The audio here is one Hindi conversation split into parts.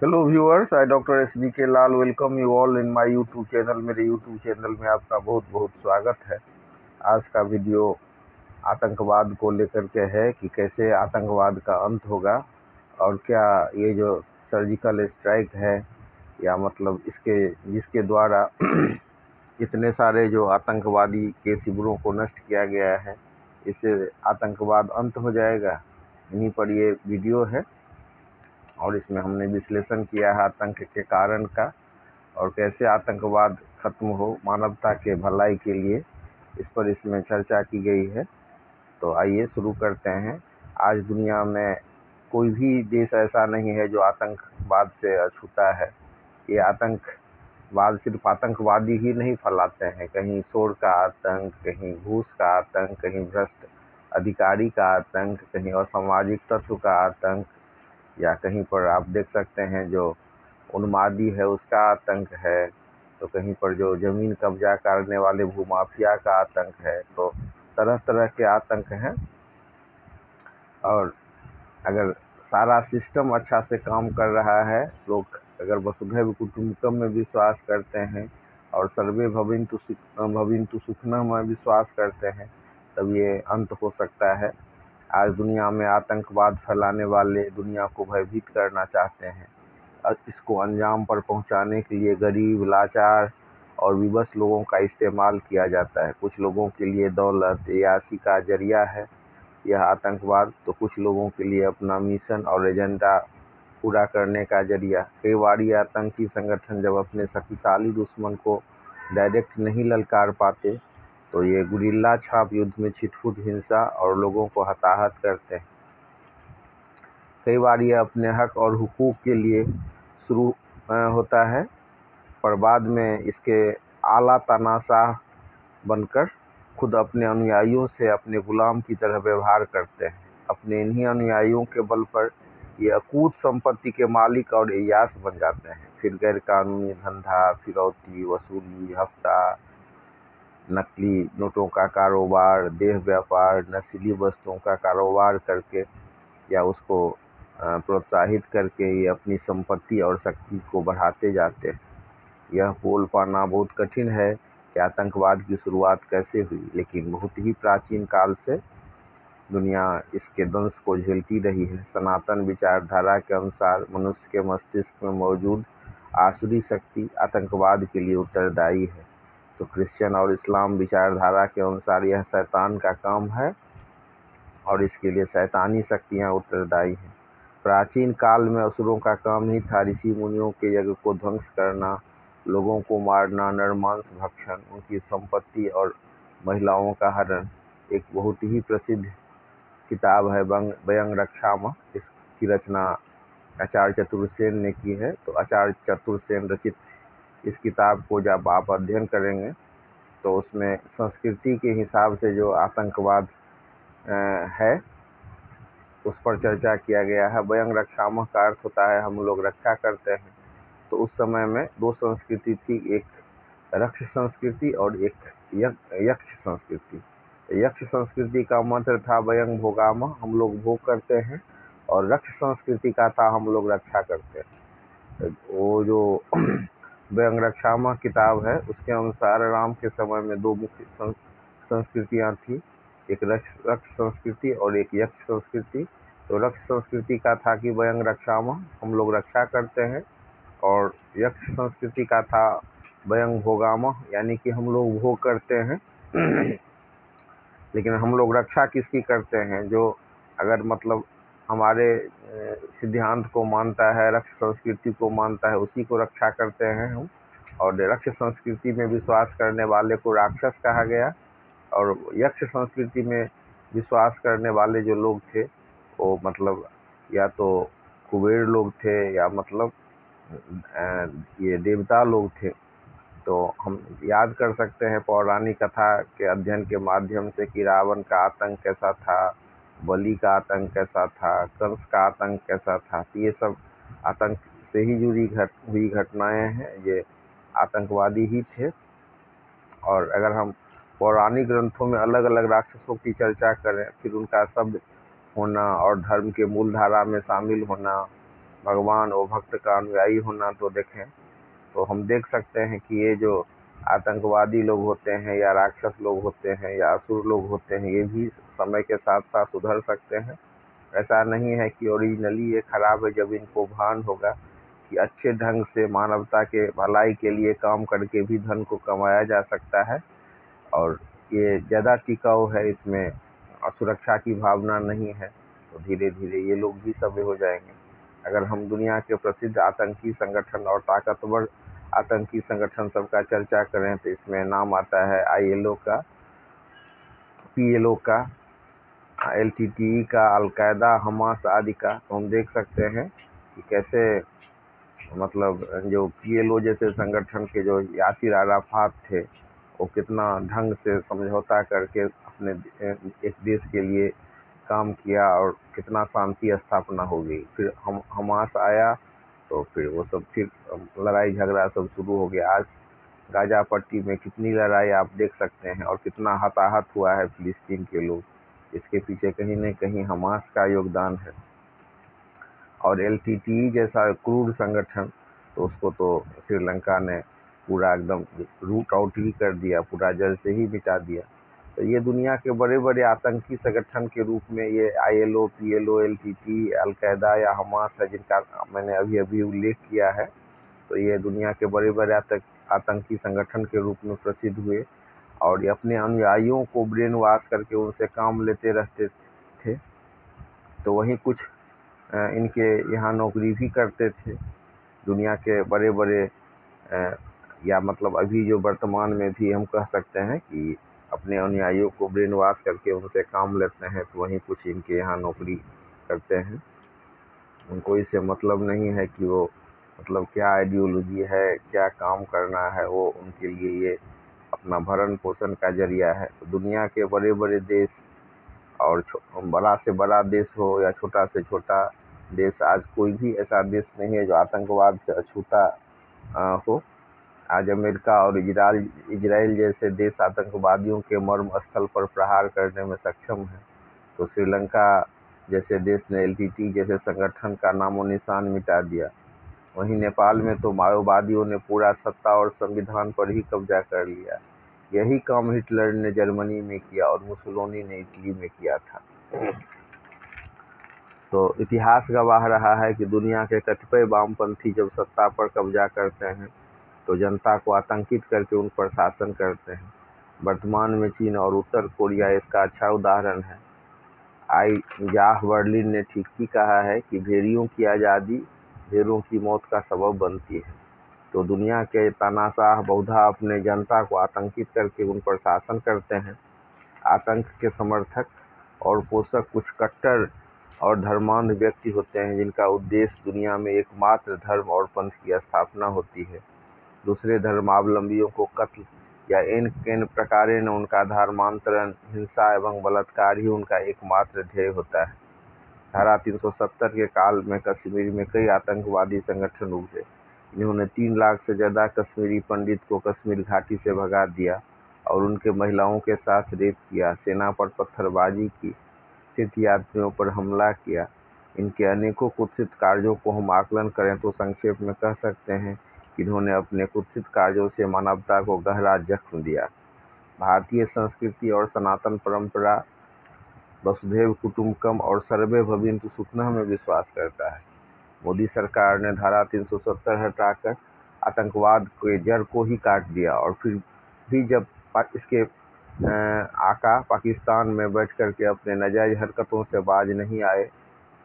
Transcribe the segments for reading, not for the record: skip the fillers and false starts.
Hello viewers, I doctor S B K Lal welcome you all in my YouTube channel. मेरे यूट्यूब चैनल में आपका बहुत बहुत स्वागत है। आज का वीडियो आतंकवाद को लेकर के है कि कैसे आतंकवाद का अंत होगा और क्या ये जो सर्जिकल स्ट्राइक है या मतलब इसके जिसके द्वारा इतने सारे जो आतंकवादी के शिविरों को नष्ट किया गया है, इससे आतंकवाद अंत हो जाएगा। इन्हीं पर ये वीडियो है और इसमें हमने विश्लेषण किया है आतंक के कारण का और कैसे आतंकवाद खत्म हो मानवता के भलाई के लिए, इस पर इसमें चर्चा की गई है। तो आइए शुरू करते हैं। आज दुनिया में कोई भी देश ऐसा नहीं है जो आतंकवाद से अछूता है। ये आतंकवाद सिर्फ आतंकवादी ही नहीं फैलाते हैं, कहीं शोर का आतंक, कहीं घूस का आतंक, कहीं भ्रष्ट अधिकारी का आतंक, कहीं असामाजिक तत्व का आतंक, या कहीं पर आप देख सकते हैं जो उन्मादी है उसका आतंक है, तो कहीं पर जो जमीन कब्जा करने वाले भूमाफिया का आतंक है। तो तरह तरह के आतंक हैं और अगर सारा सिस्टम अच्छा से काम कर रहा है, लोग अगर वसुधैव कुटुंबकम में विश्वास करते हैं और सर्वे भविन्तु सुखिनः में विश्वास करते हैं, तब ये अंत हो सकता है। आज दुनिया में आतंकवाद फैलाने वाले दुनिया को भयभीत करना चाहते हैं और इसको अंजाम पर पहुंचाने के लिए गरीब, लाचार और विवश लोगों का इस्तेमाल किया जाता है। कुछ लोगों के लिए दौलत यासी का जरिया है यह आतंकवाद, तो कुछ लोगों के लिए अपना मिशन और एजेंडा पूरा करने का जरिया। कई बार ये आतंकी संगठन जब अपने शक्तिशाली दुश्मन को डायरेक्ट नहीं ललकार पाते तो ये गुरिल्ला छाप युद्ध में छिटपुट हिंसा और लोगों को हताहत करते हैं। कई बार ये अपने हक और हुकूक के लिए शुरू होता है, पर बाद में इसके आला तानाशाह बनकर खुद अपने अनुयायियों से अपने गुलाम की तरह व्यवहार करते हैं। अपने इन्हीं अनुयायियों के बल पर ये अकूत संपत्ति के मालिक और एयास बन जाते हैं। फिर गैर कानूनी धंधा, फिरौती, वसूली, हफ्ता, नकली नोटों का कारोबार, देह व्यापार, नशीली वस्तुओं का कारोबार करके या उसको प्रोत्साहित करके ये अपनी संपत्ति और शक्ति को बढ़ाते जाते हैं। यह बोल पाना बहुत कठिन है कि आतंकवाद की शुरुआत कैसे हुई, लेकिन बहुत ही प्राचीन काल से दुनिया इसके दंश को झेलती रही है। सनातन विचारधारा के अनुसार मनुष्य के मस्तिष्क में मौजूद आसुरी शक्ति आतंकवाद के लिए उत्तरदायी है। तो क्रिश्चियन और इस्लाम विचारधारा के अनुसार यह शैतान का काम है और इसके लिए शैतानी शक्तियाँ उत्तरदायी हैं। प्राचीन काल में असुरों का काम ही था ऋषि मुनियों के यज्ञ को ध्वंस करना, लोगों को मारना, नरमांस भक्षण, उनकी संपत्ति और महिलाओं का हरण। एक बहुत ही प्रसिद्ध किताब है व्यंग रक्षामः, इसकी रचना आचार्य चतुर्सेन ने की है। तो आचार्य चतुर्सेन रचित इस किताब को जब आप अध्ययन करेंगे तो उसमें संस्कृति के हिसाब से जो आतंकवाद है उस पर चर्चा किया गया है। व्यंग रक्षामः का अर्थ होता है हम लोग रक्षा करते हैं। तो उस समय में दो संस्कृति थी, एक रक्ष संस्कृति और एक यक्ष संस्कृति। यक्ष संस्कृति का मंत्र था व्यंग भोगामः, हम लोग भोग करते हैं, और रक्ष संस्कृति का था हम लोग रक्षा करते हैं। वो जो व्यंग रक्षामः किताब है उसके अनुसार राम के समय में दो मुख्य संस्कृतियाँ थी, एक रक्ष संस्कृति और एक यक्ष संस्कृति। तो रक्ष संस्कृति का था कि व्यंग रक्षामः, हम लोग रक्षा करते हैं, और यक्ष संस्कृति का था व्यंग भोगामः, यानी कि हम लोग भोग करते हैं लेकिन हम लोग रक्षा किसकी करते हैं? जो अगर मतलब हमारे सिद्धांत को मानता है, रक्ष संस्कृति को मानता है, उसी को रक्षा करते हैं हम। और रक्ष संस्कृति में विश्वास करने वाले को राक्षस कहा गया, और यक्ष संस्कृति में विश्वास करने वाले जो लोग थे वो मतलब या तो कुबेर लोग थे या मतलब ये देवता लोग थे। तो हम याद कर सकते हैं पौराणिक कथा के अध्ययन के माध्यम से कि रावण का आतंक कैसा था, बलि का आतंक कैसा था, कंस का आतंक कैसा था। ये सब आतंक से ही जुड़ी हुई घटनाएं हैं, ये आतंकवादी ही थे। और अगर हम पौराणिक ग्रंथों में अलग अलग राक्षसों की चर्चा करें, फिर उनका शब्द होना और धर्म के मूल धारा में शामिल होना, भगवान और भक्त का अनुयायी होना, तो देखें तो हम देख सकते हैं कि ये जो आतंकवादी लोग होते हैं या राक्षस लोग होते हैं या असुर लोग होते हैं, ये भी समय के साथ साथ सुधर सकते हैं। ऐसा नहीं है कि ओरिजिनली ये खराब है। जब इनको भान होगा कि अच्छे ढंग से मानवता के भलाई के लिए काम करके भी धन को कमाया जा सकता है और ये ज़्यादा टिकाऊ है, इसमें सुरक्षा की भावना नहीं है, तो धीरे धीरे ये लोग भी सभ्य हो जाएंगे। अगर हम दुनिया के प्रसिद्ध आतंकी संगठन और ताकतवर आतंकी संगठन सबका चर्चा करें तो इसमें नाम आता है ILO का, PLO का, LTTE का, अलकायदा, हमास आदि का। तो हम देख सकते हैं कि कैसे मतलब जो PLO जैसे संगठन के जो यासिर अराफात थे, वो कितना ढंग से समझौता करके अपने एक देश के लिए काम किया और कितना शांति स्थापना हो गई। फिर हमास आया तो फिर वो सब फिर लड़ाई झगड़ा सब शुरू हो गया। आज गाजा पट्टी में कितनी लड़ाई आप देख सकते हैं और कितना हताहत हुआ है फिलिस्तीन के लोग। इसके पीछे कहीं न कहीं हमास का योगदान है। और LTTE जैसा क्रूर संगठन, तो उसको तो श्रीलंका ने पूरा एकदम रूट आउट ही कर दिया, पूरा जड़ से ही मिटा दिया। तो ये दुनिया के बड़े बड़े आतंकी संगठन के रूप में ये ILO, PLO, LTTE, अलकायदा या हमास है, जिनका मैंने अभी अभी उल्लेख किया है। तो ये दुनिया के बड़े बड़े आतंकी संगठन के रूप में प्रसिद्ध हुए और ये अपने अनुयायियों को ब्रेन वॉश करके उनसे काम लेते रहते थे। तो वहीं कुछ इनके यहाँ नौकरी भी करते थे। दुनिया के बड़े बड़े या मतलब अभी जो वर्तमान में भी हम कह सकते हैं कि अपने अनुयायियों को ब्रेन वॉश करके उनसे काम लेते हैं, तो वहीं कुछ इनके यहाँ नौकरी करते हैं। उनको इससे मतलब नहीं है कि वो मतलब क्या आइडियोलॉजी है, क्या काम करना है, वो उनके लिए ये अपना भरण पोषण का जरिया है। तो दुनिया के बड़े बड़े देश और बड़ा से बड़ा देश हो या छोटा से छोटा देश, आज कोई भी ऐसा देश नहीं है जो आतंकवाद से अछूता हो। आज अमेरिका और इजराइल जैसे देश आतंकवादियों के मर्म स्थल पर प्रहार करने में सक्षम है। तो श्रीलंका जैसे देश ने LTTE जैसे संगठन का नामो निशान मिटा दिया। वहीं नेपाल में तो माओवादियों ने पूरा सत्ता और संविधान पर ही कब्जा कर लिया। यही काम हिटलर ने जर्मनी में किया और मुसोलिनी ने इटली में किया था। तो इतिहास गवाह रहा है कि दुनिया के कतिपय वामपंथी जब सत्ता पर कब्जा करते हैं तो जनता को आतंकित करके उन पर शासन करते हैं। वर्तमान में चीन और उत्तर कोरिया इसका अच्छा उदाहरण है। जाह बर्लिन ने ठीक ही कहा है कि भेड़ियों की आज़ादी भेड़ों की मौत का सबब बनती है। तो दुनिया के तानाशाह बहुधा अपने जनता को आतंकित करके उन पर शासन करते हैं। आतंक के समर्थक और पोषक कुछ कट्टर और धर्मांध व्यक्ति होते हैं, जिनका उद्देश्य दुनिया में एकमात्र धर्म और पंथ की स्थापना होती है। दूसरे धर्मावलंबियों को कत्ल या इन प्रकारेण उनका धर्मांतरण, हिंसा एवं बलात्कार ही उनका एकमात्र ध्येय होता है। धारा 370 के काल में कश्मीर में कई आतंकवादी संगठन उभरे। इन्होंने 3 लाख से ज़्यादा कश्मीरी पंडित को कश्मीर घाटी से भगा दिया और उनके महिलाओं के साथ रेप किया, सेना पर पत्थरबाजी की, तीर्थयात्रियों पर हमला किया। इनके अनेकों कुत्सित कार्यों को हम आकलन करें तो संक्षेप में कह सकते हैं कि इन्होंने अपने कुत्सित कार्यों से मानवता को गहरा जख्म दिया। भारतीय संस्कृति और सनातन परंपरा वसुधैव कुटुंबकम और सर्वे भवन्तु सुखिनः में विश्वास करता है। मोदी सरकार ने धारा 370 हटाकर आतंकवाद के जड़ को ही काट दिया और फिर भी जब इसके आका पाकिस्तान में बैठ कर के अपने नाजायज हरकतों से बाज नहीं आए,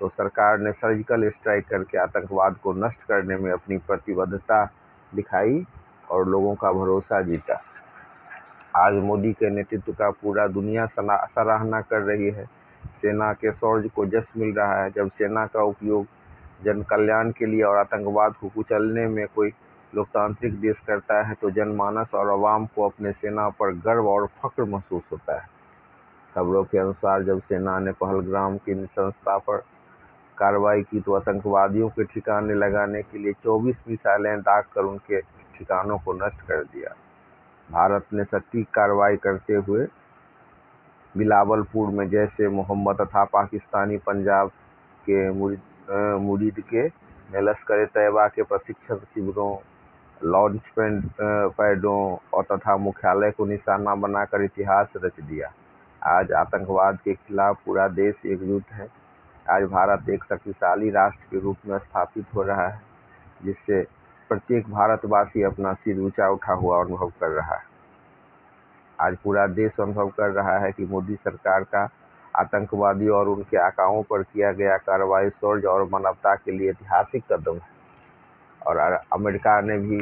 तो सरकार ने सर्जिकल स्ट्राइक करके आतंकवाद को नष्ट करने में अपनी प्रतिबद्धता दिखाई और लोगों का भरोसा जीता। आज मोदी के नेतृत्व का पूरा दुनिया सराहना कर रही है। सेना के शौर्य को जश मिल रहा है। जब सेना का उपयोग जन कल्याण के लिए और आतंकवाद को कुचलने में कोई लोकतांत्रिक देश करता है तो जनमानस और आवाम को अपने सेना पर गर्व और फख्र महसूस होता है। खबरों के अनुसार जब सेना ने पहलगाम की संस्था पर कार्रवाई की तो आतंकवादियों के ठिकाने लगाने के लिए 24 मिसाइलें दागकर उनके ठिकानों को नष्ट कर दिया। भारत ने सटीक कार्रवाई करते हुए बिलावलपुर में जैश ए मोहम्मद तथा पाकिस्तानी पंजाब के मुरीद के में लश्कर तैयबा के प्रशिक्षण शिविरों, लॉन्च पैडों और तथा मुख्यालय को निशाना बनाकर इतिहास रच दिया। आज आतंकवाद के खिलाफ पूरा देश एकजुट है। आज भारत एक शक्तिशाली राष्ट्र के रूप में स्थापित हो रहा है, जिससे प्रत्येक भारतवासी अपना सिर ऊंचा उठा हुआ अनुभव कर रहा है। आज पूरा देश अनुभव कर रहा है कि मोदी सरकार का आतंकवादियों और उनके आकाओं पर किया गया कार्रवाई शौर्य और मानवता के लिए ऐतिहासिक कदम है। और अमेरिका ने भी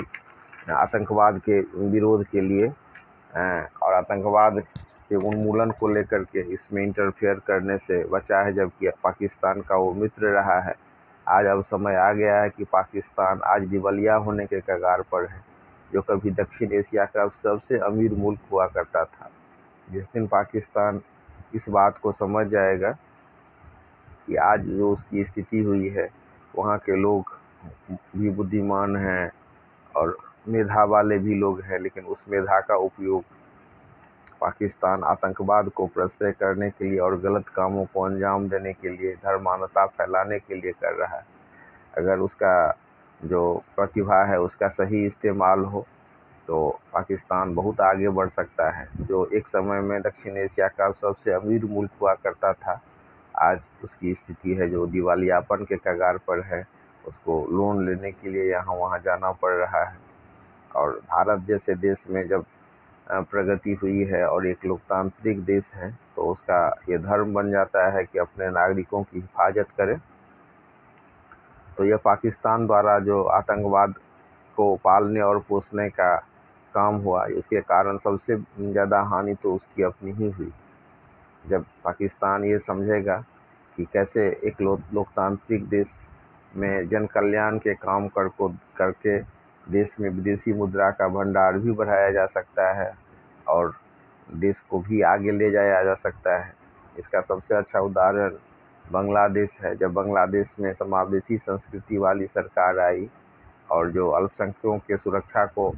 आतंकवाद के विरोध के लिए और आतंकवाद के उन्मूलन को लेकर के इसमें इंटरफेयर करने से बचा है, जबकि पाकिस्तान का वो मित्र रहा है। आज अब समय आ गया है कि पाकिस्तान आज दिवालिया होने के कगार पर है, जो कभी दक्षिण एशिया का सबसे अमीर मुल्क हुआ करता था। जिस दिन पाकिस्तान इस बात को समझ जाएगा कि आज जो उसकी स्थिति हुई है, वहाँ के लोग भी बुद्धिमान हैं और मेधा वाले भी लोग हैं, लेकिन उस मेधा का उपयोग पाकिस्तान आतंकवाद को प्रश्रय करने के लिए और गलत कामों को अंजाम देने के लिए, धर्मान्धता फैलाने के लिए कर रहा है। अगर उसका जो प्रतिभा है उसका सही इस्तेमाल हो तो पाकिस्तान बहुत आगे बढ़ सकता है। जो एक समय में दक्षिण एशिया का सबसे अमीर मुल्क हुआ करता था, आज उसकी स्थिति है जो दिवालियापन के कगार पर है। उसको लोन लेने के लिए यहाँ वहाँ जाना पड़ रहा है। और भारत जैसे देश में जब प्रगति हुई है और एक लोकतांत्रिक देश है, तो उसका ये धर्म बन जाता है कि अपने नागरिकों की हिफाजत करे। तो यह पाकिस्तान द्वारा जो आतंकवाद को पालने और पोसने का काम हुआ, इसके कारण सबसे ज़्यादा हानि तो उसकी अपनी ही हुई। जब पाकिस्तान ये समझेगा कि कैसे एक लोकतांत्रिक देश में जन कल्याण के काम करके देश में विदेशी मुद्रा का भंडार भी बढ़ाया जा सकता है और देश को भी आगे ले जाया जा सकता है। इसका सबसे अच्छा उदाहरण बांग्लादेश है। जब बांग्लादेश में समावेशी संस्कृति वाली सरकार आई और जो अल्पसंख्यकों के सुरक्षा को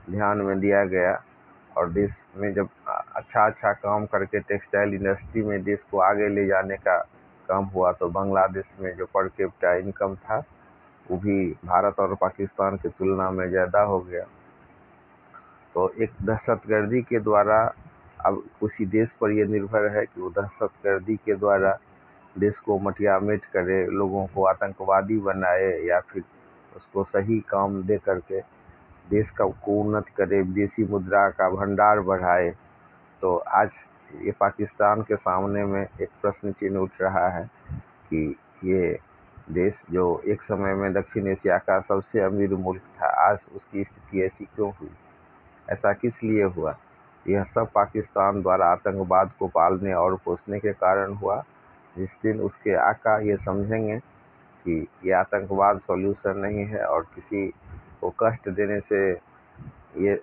ध्यान में दिया गया और देश में जब अच्छा काम करके टेक्सटाइल इंडस्ट्री में देश को आगे ले जाने का काम हुआ, तो बांग्लादेश में जो पर कैपिटा इनकम था वो भी भारत और पाकिस्तान की तुलना में ज़्यादा हो गया। तो एक दहशतगर्दी के द्वारा अब उसी देश पर यह निर्भर है कि वो दहशतगर्दी के द्वारा देश को मटियामेट करे, लोगों को आतंकवादी बनाए या फिर उसको सही काम दे करके देश का को उन्नत करे, विदेशी मुद्रा का भंडार बढ़ाए। तो आज ये पाकिस्तान के सामने में एक प्रश्न चिन्ह उठ रहा है कि ये देश जो एक समय में दक्षिण एशिया का सबसे अमीर मुल्क था, आज उसकी स्थिति ऐसी क्यों हुई? ऐसा किस लिए हुआ? यह सब पाकिस्तान द्वारा आतंकवाद को पालने और पोसने के कारण हुआ। जिस दिन उसके आका ये समझेंगे कि ये आतंकवाद सॉल्यूशन नहीं है और किसी को कष्ट देने से ये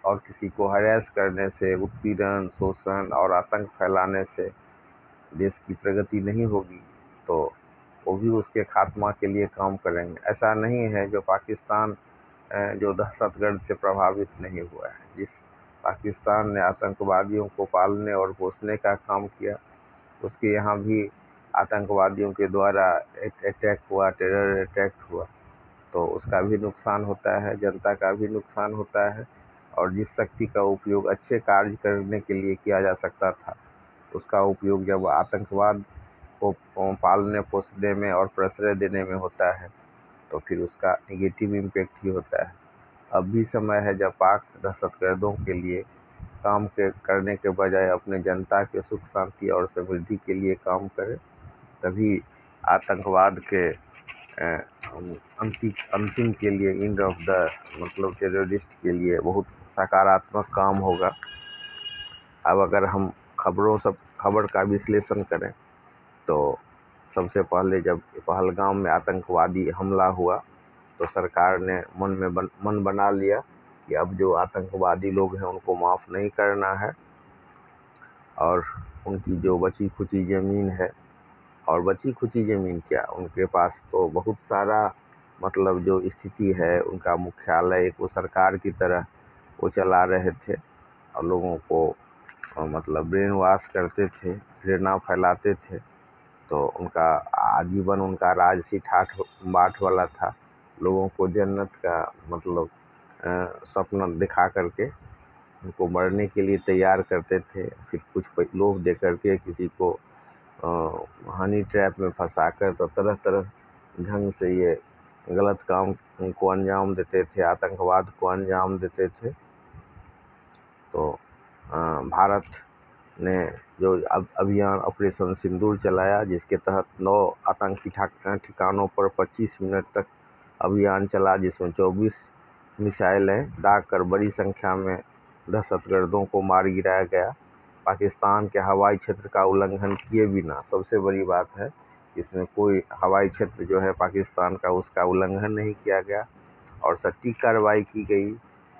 और किसी को हरास करने से, उत्पीड़न, शोषण और आतंक फैलाने से देश की प्रगति नहीं होगी, तो वो भी उसके खात्मा के लिए काम करेंगे। ऐसा नहीं है जो पाकिस्तान जो दहशतगर्द से प्रभावित नहीं हुआ है। जिस पाकिस्तान ने आतंकवादियों को पालने और पोसने का काम किया, उसके यहाँ भी आतंकवादियों के द्वारा एक अटैक हुआ, टेरर अटैक हुआ, तो उसका भी नुकसान होता है, जनता का भी नुकसान होता है। और जिस शक्ति का उपयोग अच्छे कार्य करने के लिए किया जा सकता था, उसका उपयोग जब आतंकवाद को पालने पोसने में और प्रश्रय देने में होता है, तो फिर उसका निगेटिव इम्पैक्ट ही होता है। अब भी समय है जब पाक दहशतगर्दों के लिए काम करने के बजाय अपने जनता के सुख शांति और समृद्धि के लिए काम करे। तभी आतंकवाद के अंतिम के लिए, एंड ऑफ द मतलब टेररिस्ट के लिए बहुत सकारात्मक काम होगा। अब अगर हम खबर का विश्लेषण करें तो सबसे पहले जब पहलगाम में आतंकवादी हमला हुआ, तो सरकार ने मन बना लिया कि अब जो आतंकवादी लोग हैं उनको माफ़ नहीं करना है और उनकी जो बची खुची ज़मीन है, और बची खुची ज़मीन क्या, उनके पास तो बहुत सारा मतलब जो स्थिति है, उनका मुख्यालय वो सरकार की तरह वो चला रहे थे और लोगों को मतलब ब्रेन वॉश करते थे, घृणा फैलाते थे। तो उनका आजीवन उनका राजसी ठाठ बाट वाला था। लोगों को जन्नत का मतलब सपना दिखा करके उनको मरने के लिए तैयार करते थे। फिर कुछ लोभ दे करके किसी को हनी ट्रैप में फंसाकर तो तरह तरह ढंग से ये गलत काम को अंजाम देते थे, आतंकवाद को अंजाम देते थे। तो भारत ने जो अभियान ऑपरेशन सिंदूर चलाया, जिसके तहत 9 आतंकी ठिकानों पर 25 मिनट तक अभियान चला, जिसमें 24 मिसाइलें दागकर बड़ी संख्या में दहशतगर्दों को मार गिराया गया। पाकिस्तान के हवाई क्षेत्र का उल्लंघन किए बिना, सबसे बड़ी बात है इसमें कोई हवाई क्षेत्र जो है पाकिस्तान का, उसका उल्लंघन नहीं किया गया और सटीक कार्रवाई की गई।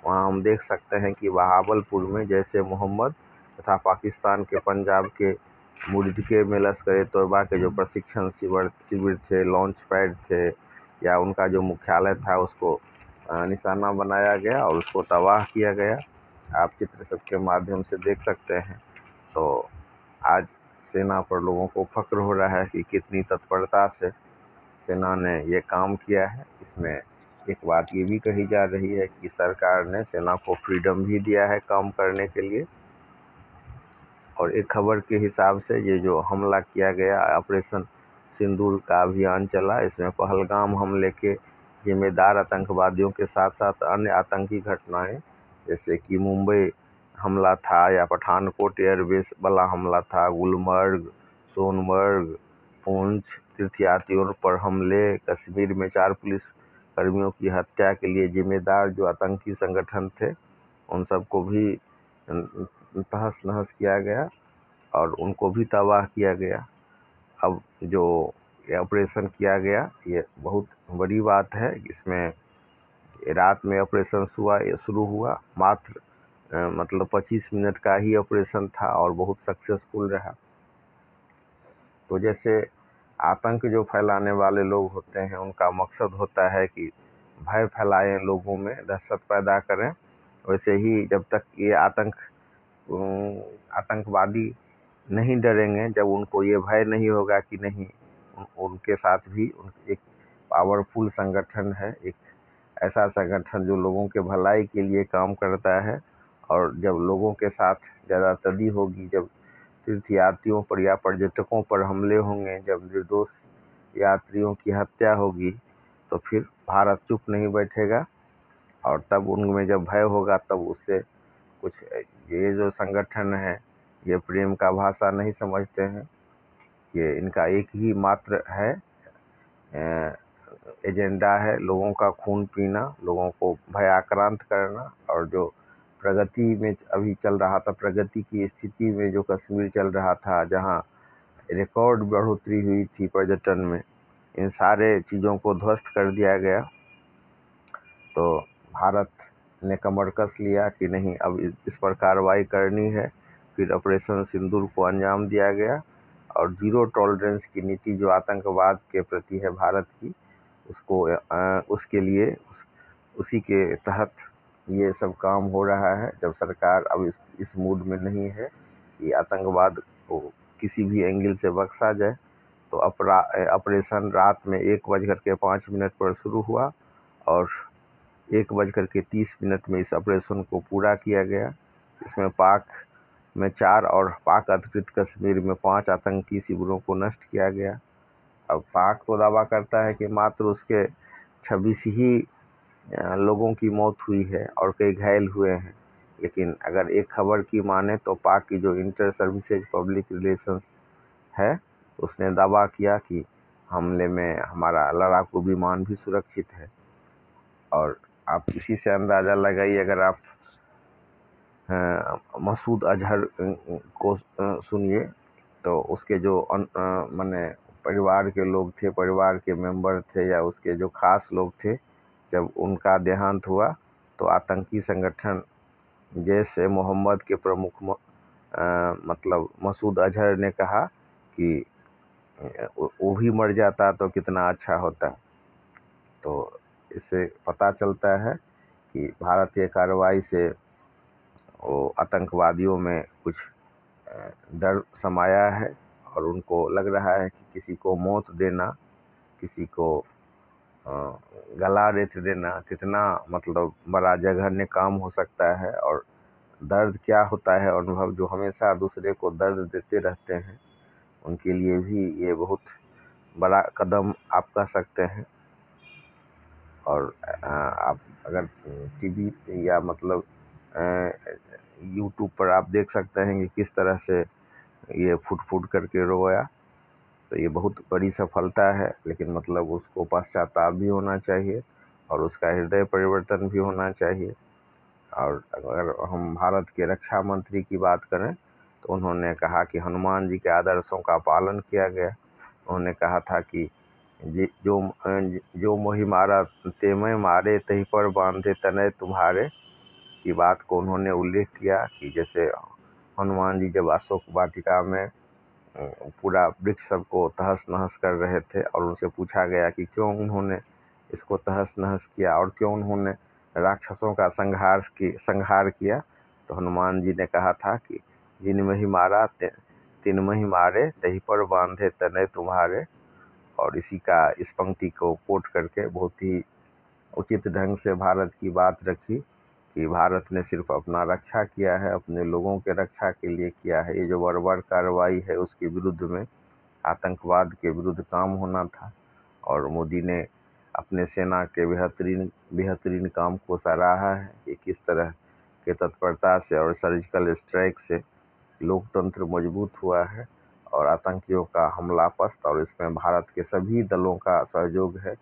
वहाँ हम देख सकते हैं कि बहावलपुर में जैसे मोहम्मद तथा पाकिस्तान के पंजाब के मुर्दके में लश्कर-ए-तौयबा के जो प्रशिक्षण शिविर थे, लॉन्च पैड थे या उनका जो मुख्यालय था, उसको निशाना बनाया गया और उसको तबाह किया गया। आप चित्र सबके माध्यम से देख सकते हैं। तो आज सेना पर लोगों को फक्र हो रहा है कि कितनी तत्परता से सेना ने ये काम किया है। इसमें एक बात ये भी कही जा रही है कि सरकार ने सेना को फ्रीडम भी दिया है काम करने के लिए। और एक खबर के हिसाब से ये जो हमला किया गया, ऑपरेशन सिंदूर का अभियान चला, इसमें पहलगाम हमले के जिम्मेदार आतंकवादियों के साथ साथ अन्य आतंकी घटनाएं जैसे कि मुंबई हमला था या पठानकोट एयरबेस वाला हमला था, गुलमर्ग, सोनमर्ग, पुंछ तीर्थयात्रियों पर हमले, कश्मीर में 4 पुलिस कर्मियों की हत्या के लिए जिम्मेदार जो आतंकी संगठन थे, उन सबको भी तहस नहस किया गया और उनको भी तबाह किया गया। अब जो ये ऑपरेशन किया गया, ये बहुत बड़ी बात है। इसमें रात में ऑपरेशन शुरू हुआ, मात्र मतलब 25 मिनट का ही ऑपरेशन था और बहुत सक्सेसफुल रहा। तो जैसे आतंक जो फैलाने वाले लोग होते हैं, उनका मकसद होता है कि भय फैलाएं, लोगों में दहशत पैदा करें। वैसे ही जब तक ये आतंकवादी नहीं डरेंगे, जब उनको ये भय नहीं होगा कि नहीं उनके साथ भी एक पावरफुल संगठन है, एक ऐसा संगठन जो लोगों के भलाई के लिए काम करता है, और जब लोगों के साथ ज़्यादातरी होगी, जब तीर्थयात्रियों पर या पर्यटकों पर हमले होंगे, जब निर्दोष यात्रियों की हत्या होगी, तो फिर भारत चुप नहीं बैठेगा। और तब उनमें जब भय होगा, तब उससे कुछ ये जो संगठन है, ये प्रेम का भाषा नहीं समझते हैं। ये इनका एक ही मात्र है एजेंडा है, लोगों का खून पीना, लोगों को भयाक्रांत करना। और जो प्रगति में अभी चल रहा था, प्रगति की स्थिति में जो कश्मीर चल रहा था, जहां रिकॉर्ड बढ़ोतरी हुई थी पर्यटन में, इन सारे चीज़ों को ध्वस्त कर दिया गया। तो भारत ने कमर कस लिया कि नहीं, अब इस पर कार्रवाई करनी है। फिर ऑपरेशन सिंदूर को अंजाम दिया गया और जीरो टॉलरेंस की नीति जो आतंकवाद के प्रति है भारत की, उसको उसके लिए उसी के तहत ये सब काम हो रहा है। जब सरकार अब इस मूड में नहीं है कि आतंकवाद को किसी भी एंगल से बख्शा जाए, तो ऑपरेशन रात में 1:05 पर शुरू हुआ और 1:30 में इस ऑपरेशन को पूरा किया गया। इसमें पाक में 4 और पाक अधिकृत कश्मीर में 5 आतंकी शिविरों को नष्ट किया गया। अब पाक तो दावा करता है कि मात्र उसके 26 ही लोगों की मौत हुई है और कई घायल हुए हैं, लेकिन अगर एक खबर की माने तो पाक की जो इंटर सर्विसेज पब्लिक रिलेशंस है, उसने दावा किया कि हमले में हमारा लड़ाकू विमान भी सुरक्षित है। और आप इसी से अंदाज़ा लगाइए, अगर आप मसूद अजहर को सुनिए, तो उसके जो माने परिवार के लोग थे, परिवार के मेंबर थे या उसके जो खास लोग थे, जब उनका देहांत हुआ, तो आतंकी संगठन जैश-ए मोहम्मद के प्रमुख मतलब मसूद अजहर ने कहा कि वो भी मर जाता तो कितना अच्छा होता। तो इससे पता चलता है कि भारतीय कार्रवाई से वो आतंकवादियों में कुछ डर समाया है और उनको लग रहा है कि किसी को मौत देना, किसी को गला रेत देना कितना मतलब बड़ा जघन्य काम हो सकता है, और दर्द क्या होता है अनुभव, जो हमेशा दूसरे को दर्द देते रहते हैं, उनके लिए भी ये बहुत बड़ा कदम आप कह सकते हैं। और आप अगर टीवी या मतलब यूट्यूब पर आप देख सकते हैं कि किस तरह से ये फुट फुट करके रोया, तो ये बहुत बड़ी सफलता है। लेकिन मतलब उसको पश्चाताप भी होना चाहिए और उसका हृदय परिवर्तन भी होना चाहिए। और अगर हम भारत के रक्षा मंत्री की बात करें तो उन्होंने कहा कि हनुमान जी के आदर्शों का पालन किया गया। उन्होंने कहा था कि जो मोहि मारा ते मैं मारे, तही पर बांधे तनय तुम्हारे की बात को उन्होंने उल्लेख किया कि जैसे हनुमान जी जब अशोक वाटिका में पूरा वृक्ष सबको तहस नहस कर रहे थे और उनसे पूछा गया कि क्यों उन्होंने इसको तहस नहस किया और क्यों उन्होंने राक्षसों का संहार किया, तो हनुमान जी ने कहा था कि जिनमें ही मारा तिनमें ही मारे, तही पर बांधे तनय तुम्हारे। और इस पंक्ति को कोट करके बहुत ही उचित ढंग से भारत की बात रखी कि भारत ने सिर्फ अपना रक्षा किया है, अपने लोगों के रक्षा के लिए किया है। ये जो बर्बर कार्रवाई है उसके विरुद्ध में, आतंकवाद के विरुद्ध काम होना था। और मोदी ने अपने सेना के बेहतरीन काम को सराहा है कि किस तरह के तत्परता से और सर्जिकल स्ट्राइक से लोकतंत्र मजबूत हुआ है और आतंकियों का हमला पस्त, और इसमें भारत के सभी दलों का सहयोग है।